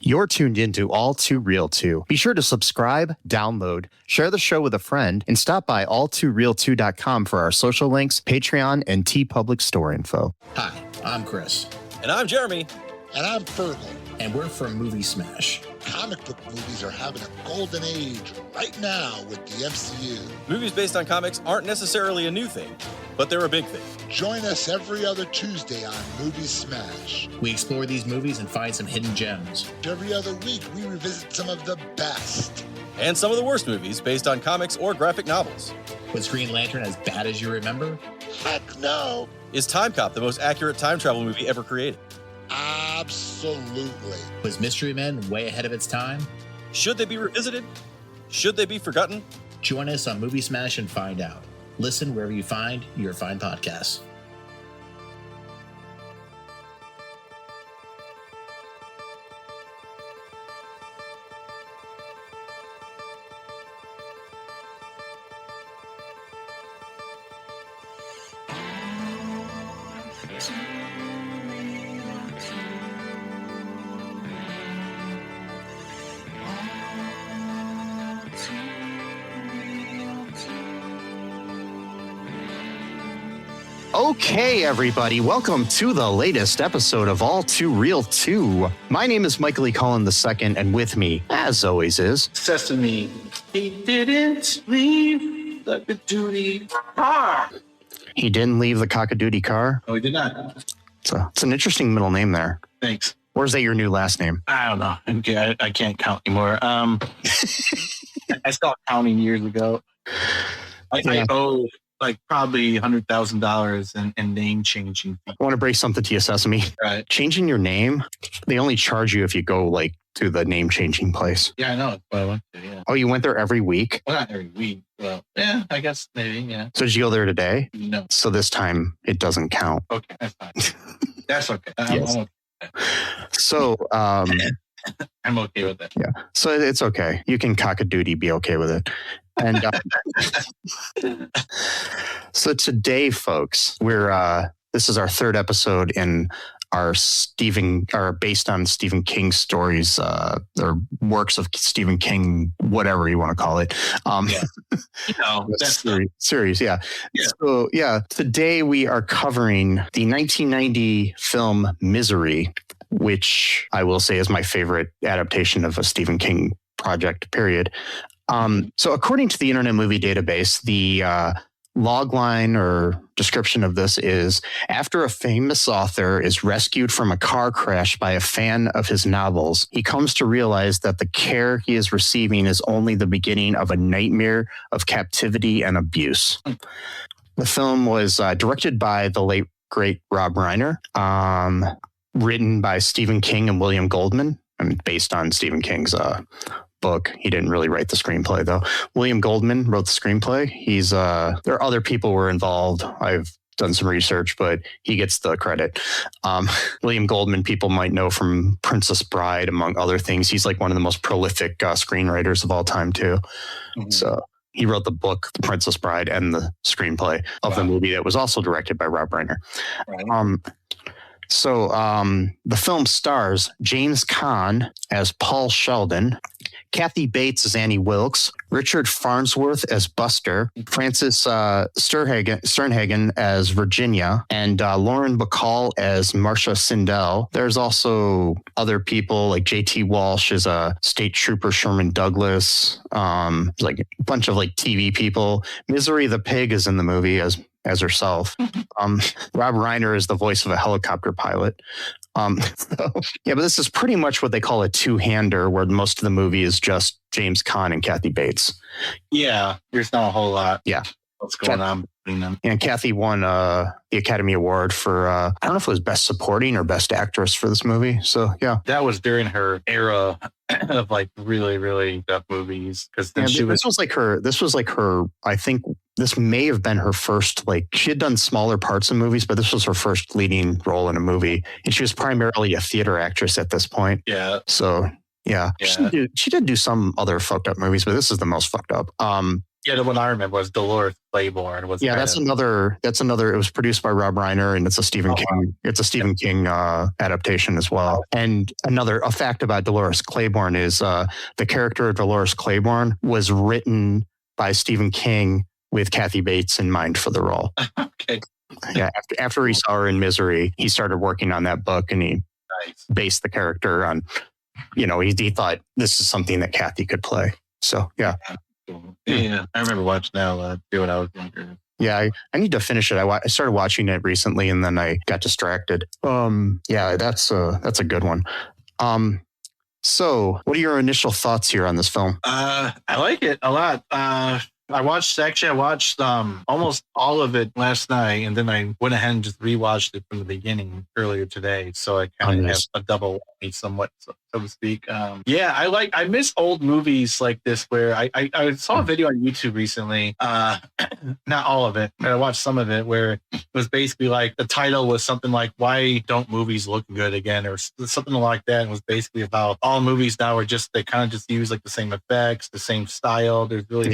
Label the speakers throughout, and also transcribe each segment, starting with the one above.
Speaker 1: You're tuned into All Too Real 2. Be sure to subscribe, download, share the show with a friend, and stop by all2real2.com for our social links, Patreon, and TeePublic store info.
Speaker 2: Hi, I'm Chris.
Speaker 3: And I'm Jeremy.
Speaker 4: And I'm Fergal.
Speaker 2: And we're from Movie Smash.
Speaker 4: Comic book movies are having a golden age right now with the MCU.
Speaker 3: Movies based on comics aren't necessarily a new thing, but they're a big thing.
Speaker 4: Join us every other Tuesday on Movie Smash.
Speaker 2: We explore these movies and find some hidden gems.
Speaker 4: Every other week, we revisit some of the best.
Speaker 3: And some of the worst movies based on comics or graphic novels.
Speaker 2: Was Green Lantern as bad as you remember?
Speaker 4: Heck no!
Speaker 3: Is Time Cop the most accurate time travel movie ever created?
Speaker 4: Absolutely.
Speaker 2: Was Mystery Men way ahead of its time?
Speaker 3: Should they be revisited? Should they be forgotten?
Speaker 2: Join us on Movie Smash and find out. Listen wherever you find your fine podcasts.
Speaker 1: Okay, everybody, welcome to the latest episode of All Too Real 2. My name is Michael E. Cullen II, and with me, as always, is...
Speaker 5: Sesame. He didn't leave the duty car.
Speaker 1: He didn't leave the cockadoodie car?
Speaker 5: No, he did not.
Speaker 1: It's an interesting middle name there.
Speaker 5: Thanks.
Speaker 1: Or is that your new last name?
Speaker 5: I don't know. Okay, I can't count anymore. I stopped counting years ago. I owe like probably $100,000 in name changing fees.
Speaker 1: I want to break something to you, Sesame.
Speaker 5: Right.
Speaker 1: Changing your name, they only charge you if you go like to the name changing place.
Speaker 5: Yeah, I know. But I went to, yeah.
Speaker 1: Oh, you went there every week?
Speaker 5: Well, not every week. Well, yeah, I guess maybe, yeah.
Speaker 1: So did you go there today?
Speaker 5: No.
Speaker 1: So this time it doesn't count.
Speaker 5: Okay, that's fine. That's okay.
Speaker 1: Yes.
Speaker 5: I'm okay.
Speaker 1: So,
Speaker 5: I'm okay with that.
Speaker 1: Yeah. So it's okay. You can cockadoodie be okay with it. And so today, folks, this is our third episode in our based on Stephen King stories, or works of Stephen King, whatever you want to call it.
Speaker 5: Yeah. That's
Speaker 1: series. Yeah.
Speaker 5: Yeah.
Speaker 1: So today we are covering the 1990 film Misery, which I will say is my favorite adaptation of a Stephen King project, period. So according to the Internet Movie Database, the log line or description of this is: after a famous author is rescued from a car crash by a fan of his novels, he comes to realize that the care he is receiving is only the beginning of a nightmare of captivity and abuse. The film was directed by the late, great Rob Reiner, written by Stephen King and William Goldman, and based on Stephen King's book. He didn't really write the screenplay, though. William Goldman wrote the screenplay. There are other people who were involved. I've done some research, but he gets the credit. William Goldman, people might know from Princess Bride, among other things. He's like one of the most prolific screenwriters of all time, too. Mm-hmm. So he wrote the book, The Princess Bride, and the screenplay of the movie that was also directed by Rob Reiner. Right. So the film stars James Caan as Paul Sheldon, Kathy Bates as Annie Wilkes, Richard Farnsworth as Buster, Frances Sternhagen as Virginia, and Lauren Bacall as Marcia Sindel. There's also other people like J.T. Walsh as a state trooper, Sherman Douglas, like a bunch of like TV people. Misery the pig is in the movie as herself. Rob Reiner is the voice of a helicopter pilot. But this is pretty much what they call a two-hander, where most of the movie is just James Caan and Kathy Bates.
Speaker 5: Yeah, there's not a whole lot.
Speaker 1: Yeah.
Speaker 5: What's going on between them?
Speaker 1: And Kathy won the Academy Award for, I don't know if it was Best Supporting or Best Actress for this movie. So, yeah.
Speaker 5: That was during her era of like really, really tough movies. Because then
Speaker 1: this was like her, I think this may have been her first, like, she had done smaller parts in movies, but this was her first leading role in a movie. And she was primarily a theater actress at this point.
Speaker 5: Yeah.
Speaker 1: So, yeah. She did do some other fucked up movies, but this is the most fucked up.
Speaker 5: Yeah, the one I remember was Dolores Claiborne.
Speaker 1: That's another. It was produced by Rob Reiner, and it's a Stephen King. It's a Stephen King adaptation as well. And a fact about Dolores Claiborne is the character of Dolores Claiborne was written by Stephen King with Kathy Bates in mind for the role.
Speaker 5: Okay.
Speaker 1: Yeah, after he saw her in Misery, he started working on that book, and he based the character on, he thought this is something that Kathy could play. So yeah.
Speaker 5: Yeah, I remember watching that when I was younger.
Speaker 1: Yeah, I need to finish it. I started watching it recently, and then I got distracted. Yeah, that's a good one. So what are your initial thoughts here on this film?
Speaker 5: I like it a lot. I watched almost all of it last night, and then I went ahead and just rewatched it from the beginning earlier today. So I kind of have a double whammy somewhat, so to speak. I miss old movies like this where I saw a video on YouTube recently, not all of it, but I watched some of it where it was basically like the title was something like "Why Don't Movies Look Good Again?" or something like that. It was basically about all movies now are they kind of just use like the same effects, the same style. There's really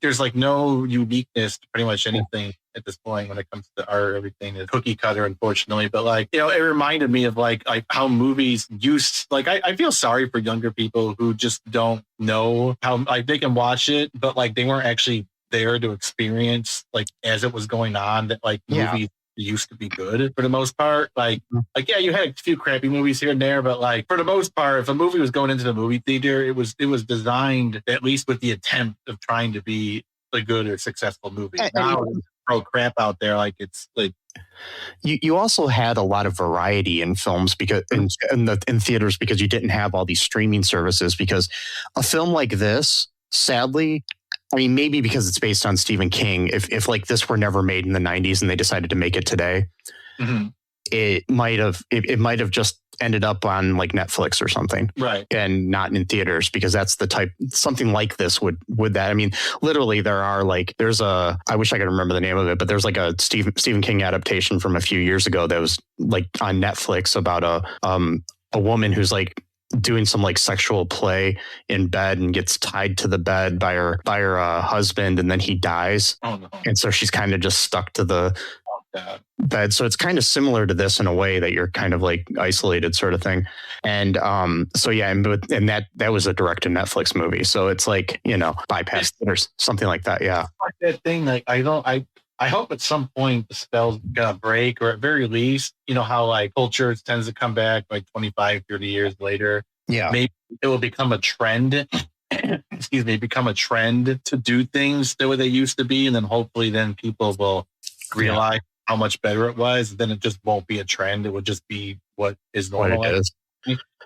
Speaker 5: there's like no uniqueness to pretty much anything at this point when it comes to art. Everything is cookie cutter, unfortunately. But it reminded me of like how movies used. I feel sorry for younger people who just don't know how they can watch it, but they weren't actually there to experience as it was going on that movies used to be good for the most part. You had a few crappy movies here and there, but for the most part, if a movie was going into the movie theater, it was designed at least with the attempt of trying to be a good or successful movie. Now throw crap out there it's
Speaker 1: you also had a lot of variety in films because in theaters because you didn't have all these streaming services. Because a film like this, sadly, I mean, maybe because it's based on Stephen King, if this were never made in the 90s and they decided to make it today, it might have just ended up on Netflix or something,
Speaker 5: right? And
Speaker 1: not in theaters, because that's the type something like this would that. I mean, literally, there are I wish I could remember the name of it, but there's a Stephen King adaptation from a few years ago that was on Netflix about a woman who's doing some sexual play in bed and gets tied to the bed by her husband, and then he dies. Oh, no. And so she's kind of just stuck to the bed. So it's kind of similar to this in a way that you're kind of isolated sort of thing. And and that was a direct to Netflix movie. So it's bypass theaters, something like that. Yeah.
Speaker 5: That thing, I hope at some point the spell's gonna break, or at very least, how culture tends to come back 25, 30 years later.
Speaker 1: Yeah.
Speaker 5: Maybe it will become a trend. Become a trend to do things the way they used to be. And then hopefully people will realize how much better it was. Then it just won't be a trend. It would just be what is normal.
Speaker 1: What it is.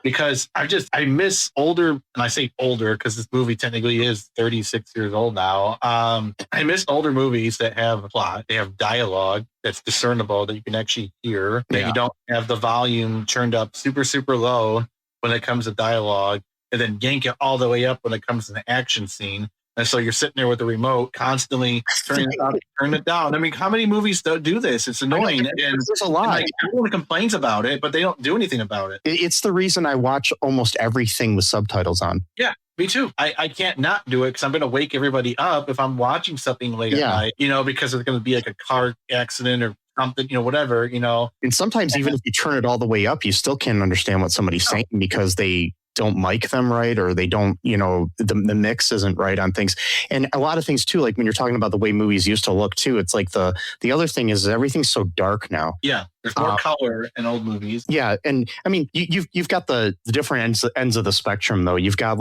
Speaker 5: Because I miss older, and I say older because this movie technically is 36 years old now. I miss older movies that have a plot, they have dialogue that's discernible, that you can actually hear, that you don't have the volume turned up super, super low when it comes to dialogue, and then yank it all the way up when it comes to the action scene. And so you're sitting there with the remote constantly turning it up, turning it down. I mean, how many movies do this? It's annoying.
Speaker 1: There's a lot.
Speaker 5: Everyone complains about it, but they don't do anything about it.
Speaker 1: It's the reason I watch almost everything with subtitles on.
Speaker 5: Yeah, me too. I can't not do it because I'm going to wake everybody up if I'm watching something late at night, because it's going to be a car accident or something, whatever,
Speaker 1: And sometimes even if you turn it all the way up, you still can't understand what somebody's saying because they don't mic them right, or they don't, the mix isn't right on things. And a lot of things too, when you're talking about the way movies used to look too, it's the other thing is everything's so dark now.
Speaker 5: Yeah. There's more color in old movies.
Speaker 1: Yeah. And I mean, you've got the different ends of the spectrum though. You've got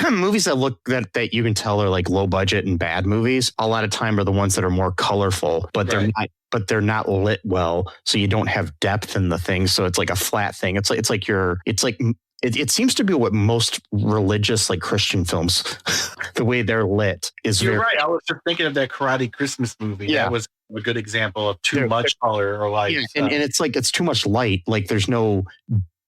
Speaker 1: movies that look that you can tell are low budget and bad movies. A lot of time are the ones that are more colorful, but they're not lit well. So you don't have depth in the thing. So it's a flat thing. It seems to be what most religious Christian films, the way they're lit is.
Speaker 5: You're right. I was just thinking of that Karate Christmas movie. Yeah. That was a good example of too much color or light.
Speaker 1: Yeah, and it's it's too much light. There's no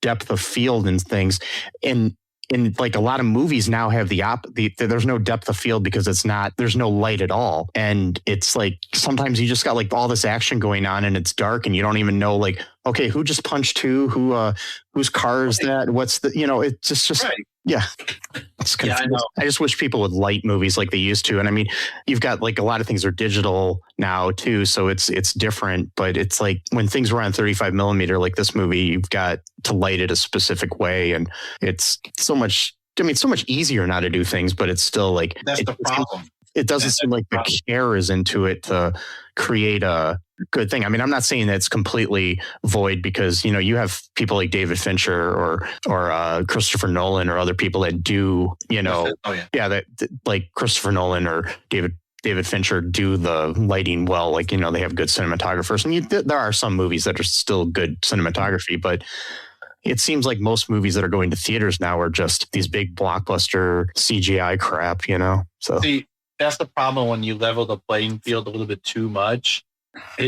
Speaker 1: depth of field and things. And a lot of movies now have there's no depth of field because there's no light at all. And it's sometimes you just got all this action going on and it's dark and you don't even know okay, who just punched who, whose car is that? What's the, it's just,
Speaker 5: right.
Speaker 1: Yeah. It's
Speaker 5: Yeah, I know.
Speaker 1: I just wish people would light movies like they used to. And I mean, you've got like a lot of things are digital now too, so it's different. But it's like when things were on 35 millimeter, like this movie, you've got to light it a specific way, and it's so much. I mean, it's so much easier now to do things, but it's still like
Speaker 5: That's the problem.
Speaker 1: It doesn't seem like the care is into it to create a good thing. I mean, I'm not saying that it's completely void because, you know, you have people like David Fincher or Christopher Nolan or other people that do, you know, that like Christopher Nolan or David Fincher do the lighting well. Like, you know, they have good cinematographers, and there are some movies that are still good cinematography, but it seems like most movies that are going to theaters now are just these big blockbuster CGI crap, you know? So
Speaker 5: see, that's the problem when you level the playing field a little bit too much.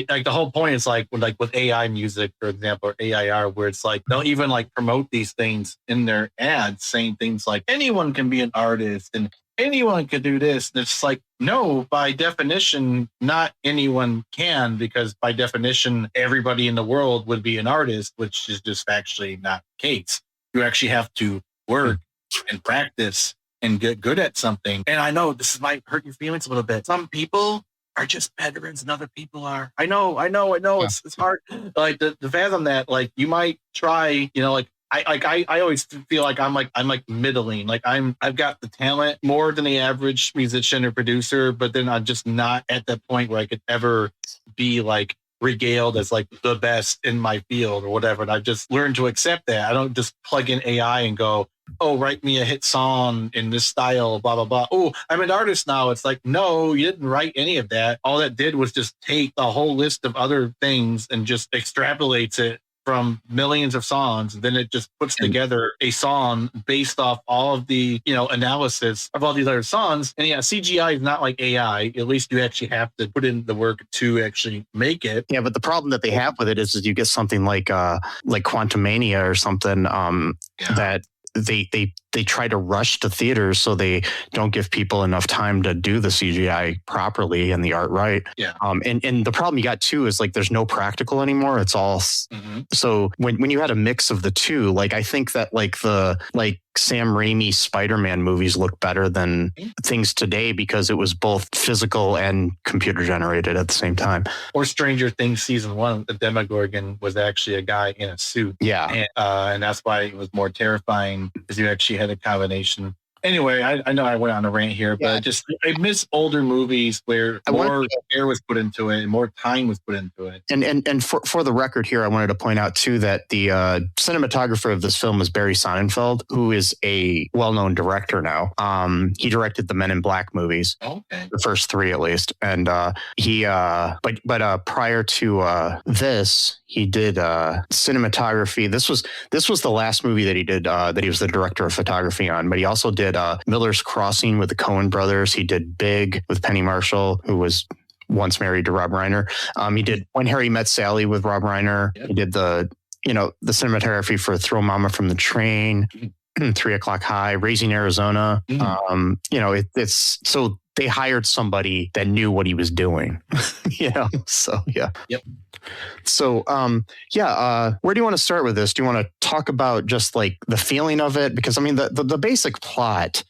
Speaker 5: Like the whole point is like with AI music, for example, or AIR, where it's like they'll even like promote these things in their ads, saying things like anyone can be an artist and anyone could do this. And it's like, no, by definition, not anyone can, because by definition, everybody in the world would be an artist, which is just actually not the case. You actually have to work and practice and get good at something. And I know this might hurt your feelings a little bit. Some people are just veterans and other people are. I know. Yeah. It's hard. Like the fathom that, like, you might try, you know, like I always feel like I'm middling. Like I've got the talent more than the average musician or producer, but then I'm just not at that point where I could ever be like regaled as like the best in my field or whatever. And I've just learned to accept that. I don't just plug in AI and go, oh, write me a hit song in this style, blah, blah, blah. Oh, I'm an artist now. It's like, no, you didn't write any of that. All that did was just take a whole list of other things and just extrapolates it from millions of songs. And then it just puts together a song based off all of the, you know, analysis of all these other songs. And yeah, CGI is not like AI. At least you actually have to put in the work to actually make it.
Speaker 1: Yeah, but the problem that they have with it is you get something like Quantum Mania or something that they try to rush to theaters, so they don't give people enough time to do the CGI properly and the art right.
Speaker 5: Yeah.
Speaker 1: And the problem you got too is like there's no practical anymore. It's all so when you had a mix of the two, like I think that like Sam Raimi Spider-Man movies look better than things today because it was both physical and computer generated at the same time.
Speaker 5: Or Stranger Things season 1, the Demogorgon was actually a guy in a suit.
Speaker 1: Yeah.
Speaker 5: And that's why it was more terrifying, because you actually had a combination. Anyway, I know I went on a rant here, but I miss older movies where more care was put into it and more time was put into it.
Speaker 1: And for the record here, I wanted to point out too that the cinematographer of this film is Barry Sonnenfeld, who is a well-known director now. He directed the Men in Black movies, the first 3 at least, and but prior to this, he did cinematography. This was the last movie that he did that he was the director of photography on, but he also did Miller's Crossing with the Coen brothers. He did Big with Penny Marshall, who was once married to Rob Reiner. He did When Harry Met Sally with Rob Reiner. He did the cinematography for Throw Mama from the Train, 3 O'Clock High, Raising Arizona. It's so they hired somebody that knew what he was doing, so yeah.
Speaker 5: Yep.
Speaker 1: So, where do you want to start with this? Do you want to talk about just like the feeling of it? Because I mean, the basic plot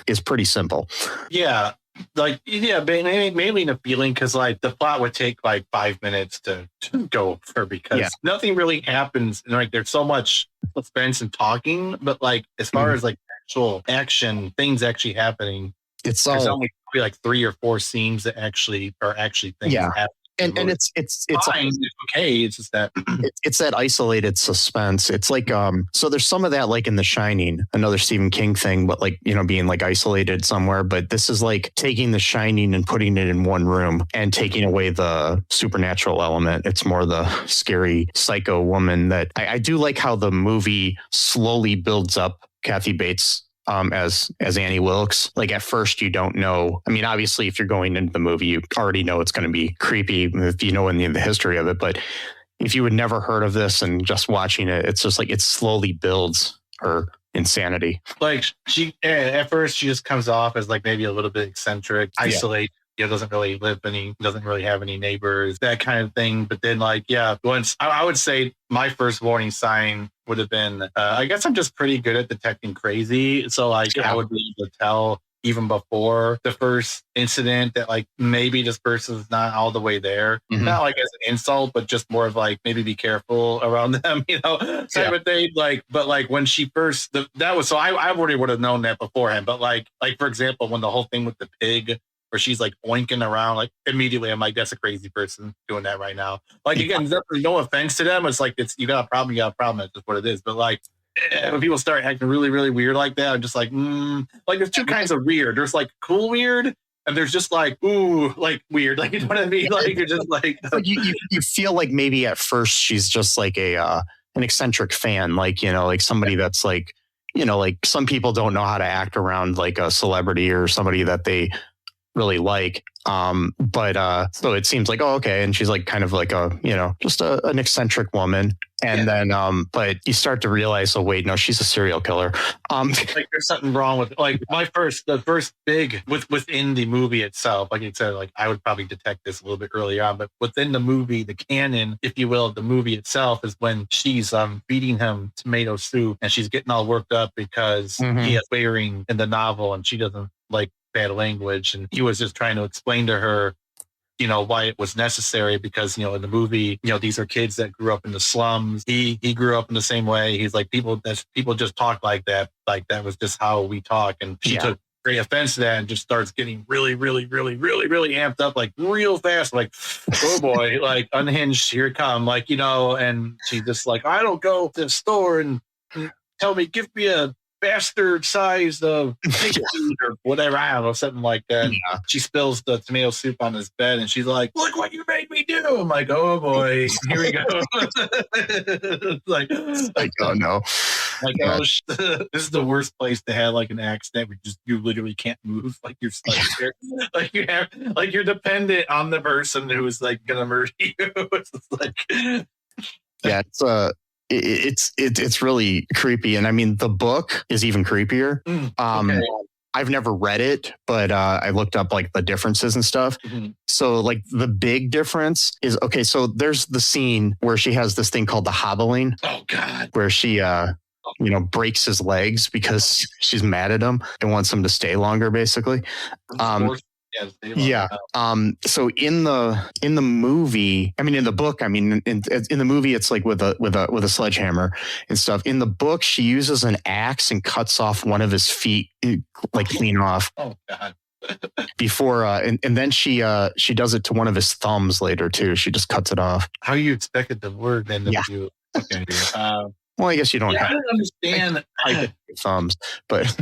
Speaker 1: is pretty simple.
Speaker 5: Yeah. Mainly the feeling, because like the plot would take like 5 minutes to go over, because nothing really happens. And like there's so much suspense and talking, but like as far as like actual action, things actually happening, there's only probably like 3 or 4 scenes that actually are things happening.
Speaker 1: And it's
Speaker 5: fine. It's okay. It's just that
Speaker 1: it's that isolated suspense. It's like so there's some of that like in The Shining, another Stephen King thing, but like, being like isolated somewhere. But this is like taking The Shining and putting it in one room and taking away the supernatural element. It's more the scary psycho woman that I do like how the movie slowly builds up Kathy Bates as Annie Wilkes. Like at first you don't know. I mean, obviously if you're going into the movie, you already know it's going to be creepy if you know the history of it. But if you had never heard of this and just watching it, it's just like it slowly builds her insanity.
Speaker 5: Like she at first she just comes off as like maybe a little bit eccentric, isolated. doesn't really doesn't really have any neighbors, that kind of thing. But then like, yeah, once I would say my first warning sign would have been, I guess I'm just pretty good at detecting crazy. So like I would be able to tell even before the first incident that like maybe this person's not all the way there. Not like as an insult, but just more of like maybe be careful around them, type of thing. Like, but like when she first that was, so I already would have known that beforehand. But like for example, when the whole thing with the pig where she's like oinking around, like immediately I'm like, that's a crazy person doing that right now. Like again, no offense to them. It's like you got a problem, That's just what it is. But like when people start acting really, really weird like that, I'm just like, like there's two kinds of weird. There's like cool weird, and there's just like, ooh, like weird. Like, you know what I mean? Like you're just like
Speaker 1: you feel like maybe at first she's just like an eccentric fan, like, like somebody that's like, like some people don't know how to act around like a celebrity or somebody that they really like. But so it seems like, oh, okay. And she's like kind of like just an eccentric woman. And then, but you start to realize, oh, wait, no, she's a serial killer.
Speaker 5: Like there's something wrong with like the first big within the movie itself. Like you said, like I would probably detect this a little bit earlier on, but within the movie, the canon, if you will, of the movie itself is when she's feeding him tomato soup and she's getting all worked up because he is swearing in the novel and she doesn't like bad language, and he was just trying to explain to her why it was necessary because in the movie these are kids that grew up in the slums. He grew up in the same way. He's like, people just talk like that was just how we talk. And she took great offense to that and just starts getting really, really, really, really, really amped up, like real fast, like, oh boy, like unhinged, here it come, like, and she's just like, I don't go to the store and tell me, give me a bastard size of or whatever, I don't know, something like that. She spills the tomato soup on his bed and she's like, look what you made me do. I'm like, oh boy, here we go. like
Speaker 1: oh no,
Speaker 5: like this is the worst place to have like an accident where you literally can't move, like you're like you're dependent on the person who is like gonna murder you. It's like
Speaker 1: it's really creepy. And I mean, the book is even creepier. I've never read it, but I looked up like the differences and stuff. So like the big difference is, okay, so there's the scene where she has this thing called the hobbling.
Speaker 5: Oh God.
Speaker 1: Where she breaks his legs because she's mad at him and wants him to stay longer, basically. So in the movie, I mean, in the book, I mean, in the movie, it's like with a sledgehammer and stuff. In the book, she uses an axe and cuts off one of his feet, like clean off.
Speaker 5: Oh God.
Speaker 1: Before and then she does it to one of his thumbs later too. She just cuts it off.
Speaker 5: How you expected the word then? Okay.
Speaker 1: Well, I guess you don't.
Speaker 5: I don't understand
Speaker 1: thumbs, but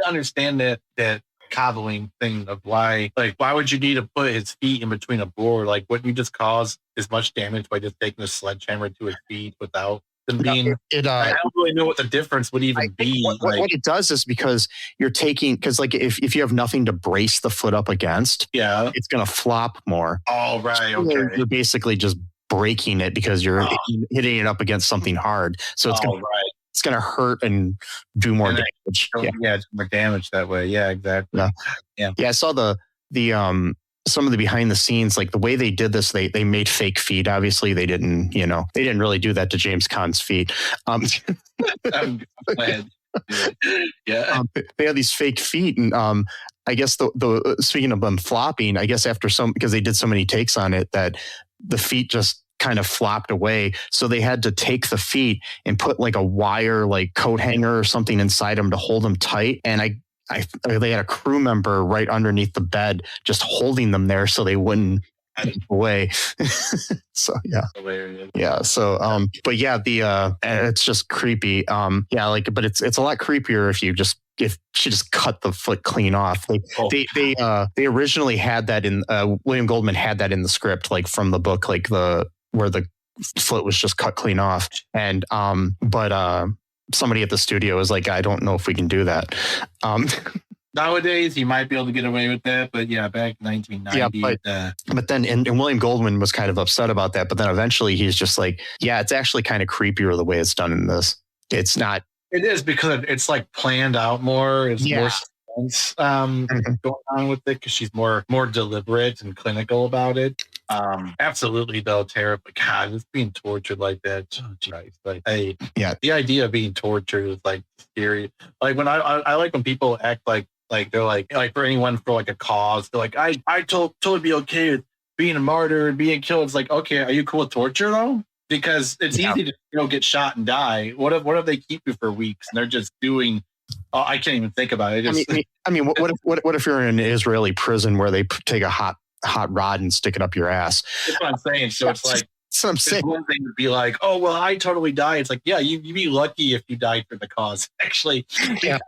Speaker 5: I understand that cobbling thing of why would you need to put his feet in between a board? Like, wouldn't you just cause as much damage by just taking a sledgehammer to his feet without them being? I don't really know what the difference would even be.
Speaker 1: What it does is because you're taking, because like if you have nothing to brace the foot up against, it's going to flop more.
Speaker 5: Oh, right. Okay.
Speaker 1: You're basically just breaking it because you're hitting it up against something hard. So it's it's going to hurt and do more damage.
Speaker 5: It's more damage that way. Yeah, exactly.
Speaker 1: Yeah. I saw the some of the behind the scenes, like the way they did this, they made fake feet. Obviously they didn't really do that to James Caan's feet.
Speaker 5: I'm glad.
Speaker 1: They had these fake feet, and I guess the speaking of them flopping, I guess because they did so many takes on it that the feet just kind of flopped away. So they had to take the feet and put like a wire, like coat hanger or something inside them to hold them tight. And they had a crew member right underneath the bed, just holding them there so they wouldn't get away. So
Speaker 5: hilarious.
Speaker 1: So but it's just creepy. But it's a lot creepier if she just cut the foot clean off. They originally had that in William Goldman had that in the script, like from the book, like where the foot was just cut clean off. And but somebody at the studio was like, I don't know if we can do that.
Speaker 5: Nowadays, you might be able to get away with that, but back in 1990.
Speaker 1: But then, and William Goldman was kind of upset about that. But then eventually, he's just like, it's actually kind of creepier the way it's done in this. It's not.
Speaker 5: It is because it's like planned out more. It's more sense going on with it because she's more deliberate and clinical about it. Absolutely though, terrible. God, it's being tortured like that. Oh, Christ. Like, the idea of being tortured is like scary. Like when I like when people act like they're like for anyone for like a cause, they're like, I totally be okay with being a martyr and being killed. It's like, okay, are you cool with torture though? Because it's easy to get shot and die. What if they keep you for weeks and they're just doing? Oh, I can't even think about it.
Speaker 1: What if you're in an Israeli prison where they take a hot rod and stick it up your ass?
Speaker 5: That's what I'm saying. So it's like,
Speaker 1: that's what I'm saying.
Speaker 5: One thing would be like, oh well, I totally die. It's like, yeah, you'd be lucky if you died for the cause. Actually,
Speaker 1: yeah.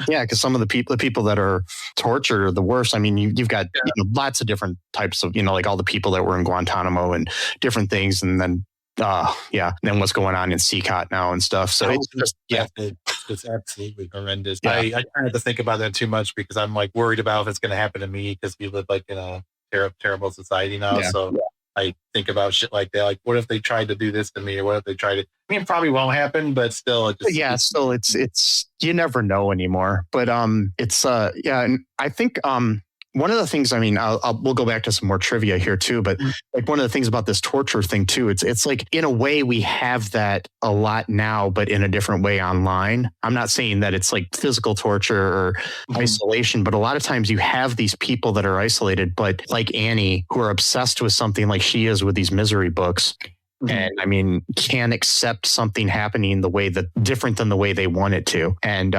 Speaker 1: Yeah, because some of the people that are tortured are the worst. I mean, you've got lots of different types of, like all the people that were in Guantanamo and different things, and then then what's going on in CCOT now and stuff. So it's just
Speaker 5: it's absolutely horrendous. Yeah. I try not to think about that too much because I'm like worried about if it's going to happen to me because we live like in a terrible society now. Yeah. So I think about shit like that. Like, what if they tried to do this to me, or what if they tried to? I mean, it probably won't happen, but still,
Speaker 1: it's you never know anymore. But and I think one of the things, I mean, we'll go back to some more trivia here too, but like one of the things about this torture thing too, it's like in a way we have that a lot now, but in a different way online. I'm not saying that it's like physical torture or isolation, but a lot of times you have these people that are isolated, but like Annie, who are obsessed with something like she is with these misery books. And I mean, can't accept something happening different than the way they want it to. And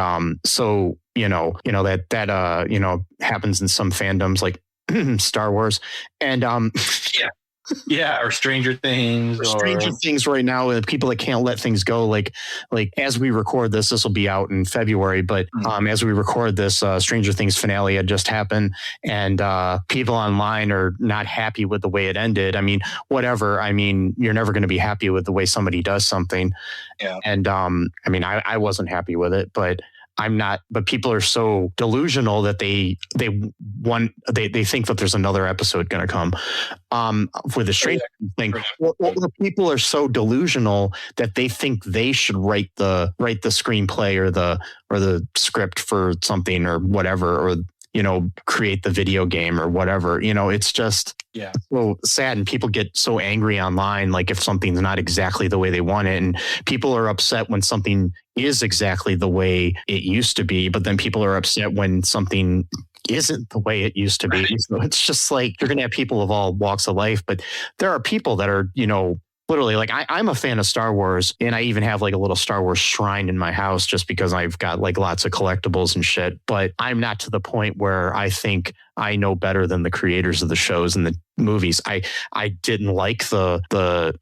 Speaker 1: so, that happens in some fandoms like Star Wars. And
Speaker 5: or Stranger Things.
Speaker 1: Stranger Things right now, people that can't let things go. Like as we record this will be out in February, but as we record this, Stranger Things finale had just happened, and people online are not happy with the way it ended. I mean, whatever. I mean, you're never going to be happy with the way somebody does something. Yeah. And I mean, I wasn't happy with it, but I'm not, but people are so delusional that they think that there's another episode going to come with the Stranger thing. Well, people are so delusional that they think they should write the screenplay or the script for something or whatever, or create the video game or whatever. It's just so sad, and people get so angry online, like if something's not exactly the way they want it, and people are upset when something is exactly the way it used to be, but then people are upset when something isn't the way it used to be. Right. So it's just like you're going to have people of all walks of life, but there are people that are, literally, like I'm a fan of Star Wars, and I even have like a little Star Wars shrine in my house just because I've got like lots of collectibles and shit. But I'm not to the point where I think I know better than the creators of the shows and the movies. I didn't like the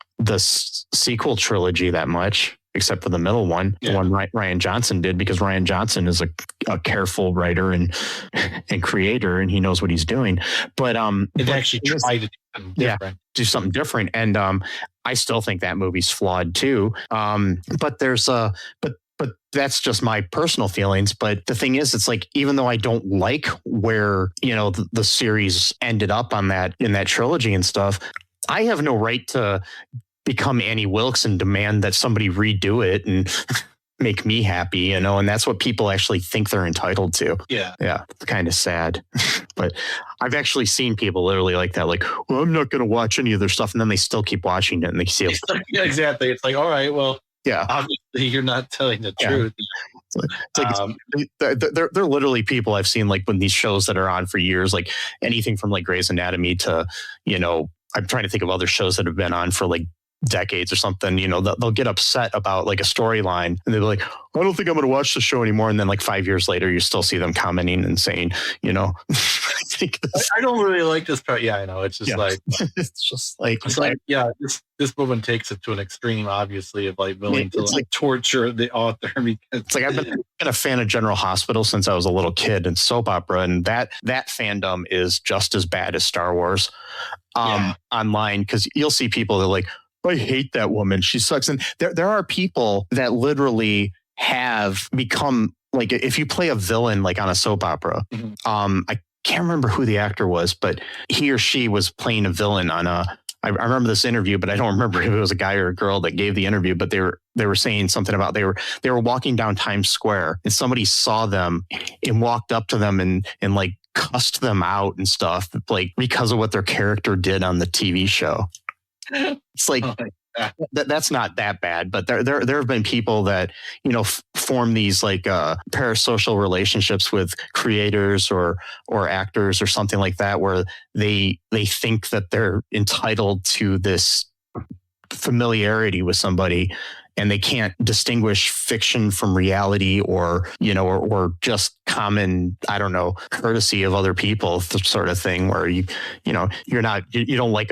Speaker 1: sequel trilogy that much, except for the middle one, the one Rian Johnson did, because Rian Johnson is a careful writer and creator, and he knows what he's doing. But
Speaker 5: it actually tried to
Speaker 1: do something different. And I still think that movie's flawed too. But there's but that's just my personal feelings. But the thing is, it's like, even though I don't like where, the series ended up in that trilogy and stuff, I have no right to become Annie Wilkes and demand that somebody redo it and make me happy, and that's what people actually think they're entitled to. Yeah. It's kind of sad. But I've actually seen people literally like that, like, well, I'm not going to watch any of their stuff. And then they still keep watching it, and they see it.
Speaker 5: Yeah, exactly. It's like, all right, well, obviously you're not telling the truth.
Speaker 1: They're literally people I've seen, like, when these shows that are on for years, like anything from like Grey's Anatomy to, I'm trying to think of other shows that have been on for like decades or something, they'll get upset about like a storyline, and they'll be like, I don't think I'm going to watch the show anymore. And then like 5 years later, you still see them commenting and saying, I think
Speaker 5: I don't really like this part. Yeah, I know. It's just like, this woman takes it to an extreme, obviously, of like willing to like torture the author.
Speaker 1: It's like, I've been a fan of General Hospital since I was a little kid, and soap opera, and that fandom is just as bad as Star Wars online, because you'll see people that are like, I hate that woman, she sucks. And there are people that literally have become, like, if you play a villain like on a soap opera, I can't remember who the actor was, but he or she was playing a villain on I remember this interview, but I don't remember if it was a guy or a girl that gave the interview, but they were saying something about they were walking down Times Square and somebody saw them and walked up to them and like cussed them out and stuff, like because of what their character did on the TV show. It's like, that's not that bad, but there have been people that, form these like parasocial relationships with creators or actors or something like that, where they think that they're entitled to this familiarity with somebody, and they can't distinguish fiction from reality or just common, I don't know, courtesy of other people sort of thing, where you don't like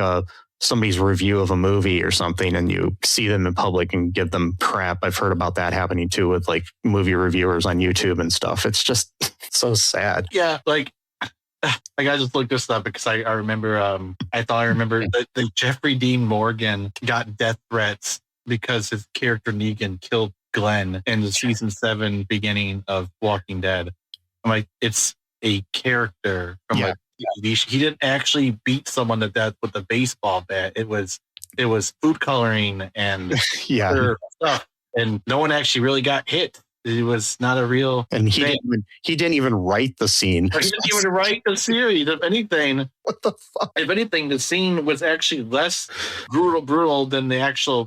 Speaker 1: somebody's review of a movie or something and you see them in public and give them crap. I've heard about that happening too with like movie reviewers on YouTube and stuff. It's just so sad.
Speaker 5: Yeah. Like I just looked this up because I remember, I remember that Jeffrey Dean Morgan got death threats because his character Negan killed Glenn in the season 7 beginning of Walking Dead. I'm like, it's a character from like he didn't actually beat someone to death with a baseball bat. It was food coloring and other stuff, and no one actually really got hit. It was not a real.
Speaker 1: And he didn't even write the scene.
Speaker 5: He didn't even write the series. If anything,
Speaker 1: what the fuck?
Speaker 5: If anything, the scene was actually less brutal than the actual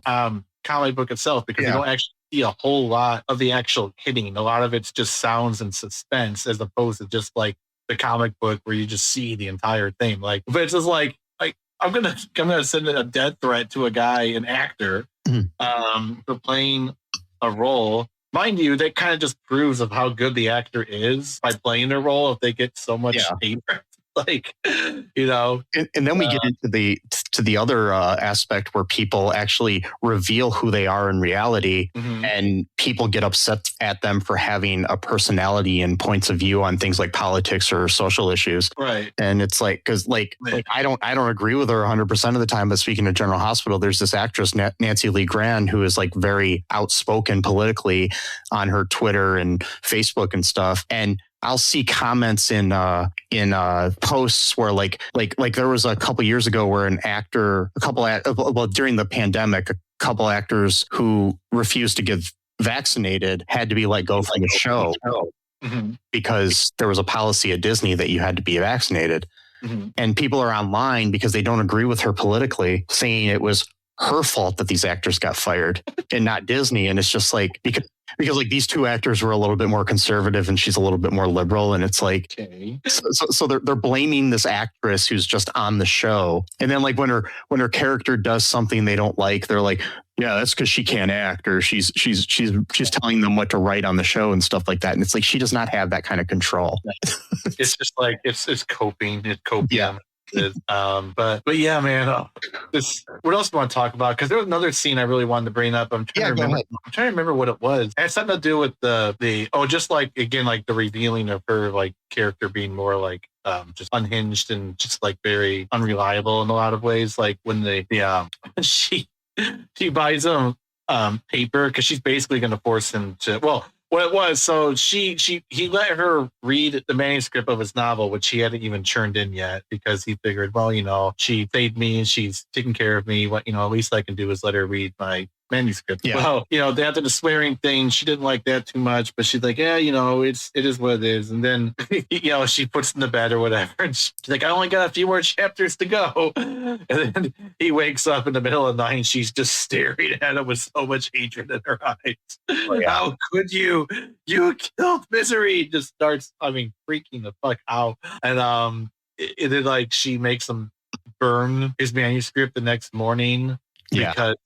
Speaker 5: comic book itself, because you don't actually see a whole lot of the actual hitting. A lot of it's just sounds and suspense, as opposed to just like the comic book where you just see the entire thing. Like, but it's just like I'm gonna send a death threat to a guy, an actor, for playing a role. Mind you, that kind of just proves of how good the actor is by playing their role. If they get so much hate, like, and
Speaker 1: then we get into the other aspect where people actually reveal who they are in reality, and people get upset at them for having a personality and points of view on things like politics or social issues.
Speaker 5: Right.
Speaker 1: And it's like, because like I don't agree with her 100% of the time, but speaking of General Hospital, there's this actress Nancy Lee Grahn who is like very outspoken politically on her Twitter and Facebook and stuff, and I'll see comments in posts where like there was a couple years ago where during the pandemic, a couple actors who refused to get vaccinated had to be let go from the show because there was a policy at Disney that you had to be vaccinated. And people are online because they don't agree with her politically, saying it was her fault that these actors got fired and not Disney. And it's just like, because like these two actors were a little bit more conservative and she's a little bit more liberal. And it's like, so they're blaming this actress who's just on the show. And then like when her character does something they don't like, they're like, yeah, that's because she can't act, or she's telling them what to write on the show and stuff like that. And it's like, she does not have that kind of control.
Speaker 5: It's just like, it's coping. It's coping. Yeah. But yeah, man. What else do you want to talk about? Because there was another scene I really wanted to bring up. I'm trying to remember what it was. It had something to do with just like, again, like the revealing of her like character being more like just unhinged and just like very unreliable in a lot of ways. Like when she buys him paper because she's basically going to force him to. Well, what it was, so he let her read the manuscript of his novel, which he hadn't even churned in yet, because he figured, well, she paid me and she's taking care of me. What, at least I can do is let her read my manuscript. Yeah. Well, after the swearing thing, she didn't like that too much, but she's like, yeah, it is what it is. And then, she puts in the bed or whatever. And she's like, I only got a few more chapters to go. And then he wakes up in the middle of the night and she's just staring at him with so much hatred in her eyes. Oh, yeah. How could you? You killed Misery. Just starts, freaking the fuck out. And then like she makes him burn his manuscript the next morning. Because